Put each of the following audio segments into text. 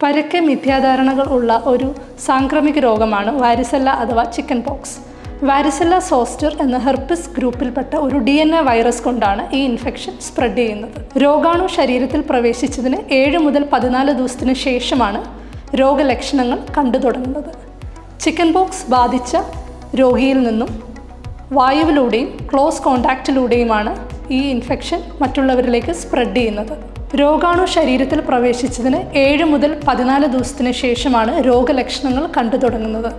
പരക്കെ മിഥ്യാധാരണകൾ ഉള്ള ഒരു സാംക്രമിക രോഗമാണ് വാരിസെല്ല അഥവാ ചിക്കൻ പോക്സ്. വാരിസെല്ല സോസ്റ്റർ എന്ന ഹെർപ്പിസ് ഗ്രൂപ്പിൽപ്പെട്ട ഒരു DNA വൈറസ് കൊണ്ടാണ് ഈ ഇൻഫെക്ഷൻ സ്പ്രെഡ് ചെയ്യുന്നത്. രോഗാണു ശരീരത്തിൽ പ്രവേശിച്ചതിന് 7 മുതൽ 14 ദിവസത്തിന് ശേഷമാണ് രോഗലക്ഷണങ്ങൾ കണ്ടു തുടങ്ങുന്നത്. ചിക്കൻ പോക്സ് ബാധിച്ച രോഗിയിൽ നിന്നും വായുവിലൂടെയും ക്ലോസ് കോണ്ടാക്റ്റിലൂടെയുമാണ് ഈ ഇൻഫെക്ഷൻ മറ്റുള്ളവരിലേക്ക് സ്പ്രെഡ് ചെയ്യുന്നത്. രോഗാണു ശരീരത്തിൽ പ്രവേശിച്ചതിന് 7 മുതൽ 14 ദിവസത്തിന് ശേഷമാണ് രോഗലക്ഷണങ്ങൾ കണ്ടു തുടങ്ങുന്നത്.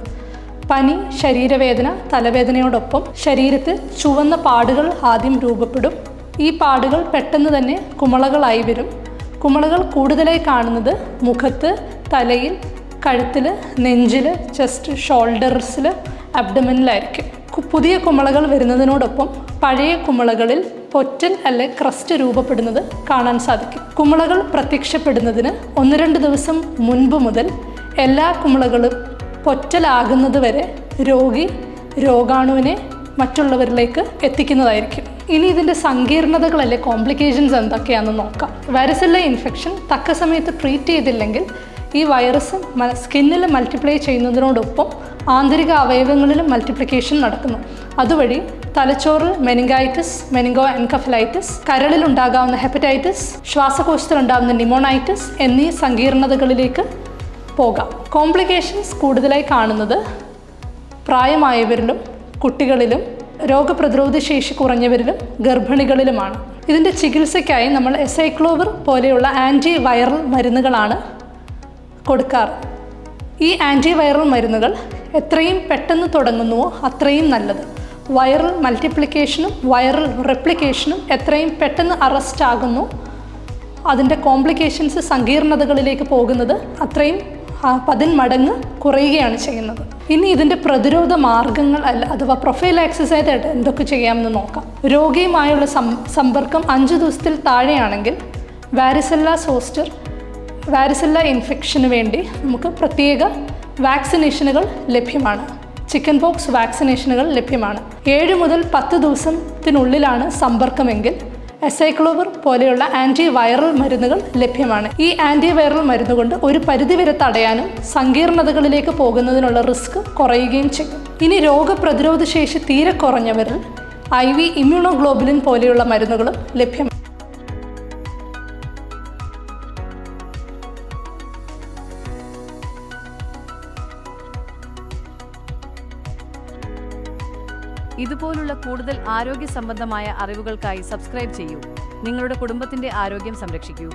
പനി, ശരീരവേദന, തലവേദനയോടൊപ്പം ശരീരത്തിൽ ചുവന്ന പാടുകൾ ആദ്യം രൂപപ്പെടും. ഈ പാടുകൾ പെട്ടെന്ന് തന്നെ കുമിളകളായി വരും. കുമിളകൾ കൂടുതലായി കാണുന്നത് മുഖത്ത്, തലയിൽ, കഴുത്തിൽ, നെഞ്ചിൽ, ചെസ്റ്റ്, ഷോൾഡേഴ്സിൽ, അബ്ഡമനിലായിരിക്കും. പുതിയ കുമിളകൾ വരുന്നതിനോടൊപ്പം പഴയ കുമിളകളിൽ പൊറ്റൽ അല്ലെ ക്രസ്റ്റ് രൂപപ്പെടുന്നത് കാണാൻ സാധിക്കും. കുമിളകൾ പ്രത്യക്ഷപ്പെടുന്നതിന് 1-2 ദിവസം മുൻപ് മുതൽ എല്ലാ കുമിളകളും പൊറ്റലാകുന്നത് വരെ രോഗി രോഗാണുവിനെ മറ്റുള്ളവരിലേക്ക് എത്തിക്കുന്നതായിരിക്കും. ഇനി ഇതിൻ്റെ സങ്കീർണതകൾ അല്ലെ കോംപ്ലിക്കേഷൻസ് എന്തൊക്കെയാണെന്ന് നോക്കാം. വാരിസെല്ല ഇൻഫെക്ഷൻ തക്ക സമയത്ത് ട്രീറ്റ് ചെയ്തില്ലെങ്കിൽ ഈ വൈറസ് സ്കിന്നിൽ മൾട്ടിപ്ലൈ ചെയ്യുന്നതിനോടൊപ്പം ആന്തരിക അവയവങ്ങളിലും മൾട്ടിപ്ലിക്കേഷൻ നടക്കുന്നു. അതുവഴി തലച്ചോറിൽ മെനിങ്കൈറ്റിസ്, മെനിങ്കോ എൻകഫലൈറ്റിസ്, കരളിലുണ്ടാകാവുന്ന ഹെപ്പറ്റൈറ്റിസ്, ശ്വാസകോശത്തിലുണ്ടാകുന്ന നിമോണൈറ്റിസ് എന്നീ സങ്കീർണതകളിലേക്ക് പോകാം. കോംപ്ലിക്കേഷൻസ് കൂടുതലായി കാണുന്നത് പ്രായമായവരിലും കുട്ടികളിലും രോഗപ്രതിരോധ ശേഷി കുറഞ്ഞവരിലും ഗർഭിണികളിലുമാണ്. ഇതിൻ്റെ ചികിത്സയ്ക്കായി നമ്മൾ എസൈക്ലോവിർ പോലെയുള്ള ആൻറ്റി വൈറൽ മരുന്നുകളാണ് കൊടുക്കാറ്. ഈ ആൻറ്റി വൈറൽ മരുന്നുകൾ എത്രയും പെട്ടെന്ന് തുടങ്ങുന്നുവോ അത്രയും നല്ലത്. വൈറൽ മൾട്ടിപ്ലിക്കേഷനും വൈറൽ റെപ്ലിക്കേഷനും എത്രയും പെട്ടെന്ന് അറസ്റ്റ് ആകുന്നു, അതിൻ്റെ കോംപ്ലിക്കേഷൻസ് സങ്കീർണതകളിലേക്ക് പോകുന്നത് അത്രയും 10 മടങ്ങ് കുറയുകയാണ് ചെയ്യുന്നത്. ഇനി ഇതിൻ്റെ പ്രതിരോധ മാർഗങ്ങൾ അഥവാ പ്രൊഫൈലാക്സിസ് ആയിട്ട് എന്തൊക്കെ ചെയ്യാമെന്ന് നോക്കാം. രോഗിയുമായുള്ള സമ്പർക്കം 5 ദിവസത്തിൽ താഴെയാണെങ്കിൽ വാരിസെല്ല ഇൻഫെക്ഷന് വേണ്ടി നമുക്ക് പ്രത്യേക വാക്സിനേഷനുകൾ ലഭ്യമാണ്. ചിക്കൻ പോക്സ് വാക്സിനേഷനുകൾ ലഭ്യമാണ്. 7 മുതൽ 10 ദിവസത്തിനുള്ളിലാണ് സമ്പർക്കമെങ്കിൽ എസൈക്ലോവിർ പോലെയുള്ള ആൻറ്റി വൈറൽ മരുന്നുകൾ ലഭ്യമാണ്. ഈ ആൻറ്റി വൈറൽ മരുന്ന് കൊണ്ട് ഒരു പരിധിവരെ തടയാനും സങ്കീർണതകളിലേക്ക് പോകുന്നതിനുള്ള റിസ്ക് കുറയുകയും ചെയ്യും. ഇനി രോഗപ്രതിരോധ ശേഷി തീരെ കുറഞ്ഞവരിൽ IV ഇമ്മ്യൂണോഗ്ലോബുലിൻ പോലെയുള്ള മരുന്നുകളും ലഭ്യമാണ്. ഇതുപോലുള്ള കൂടുതൽ ആരോഗ്യ സംബന്ധമായ അറിവുകൾക്കായി സബ്സ്ക്രൈബ് ചെയ്യൂ. നിങ്ങളുടെ കുടുംബത്തിന്റെ ആരോഗ്യം സംരക്ഷിക്കൂ.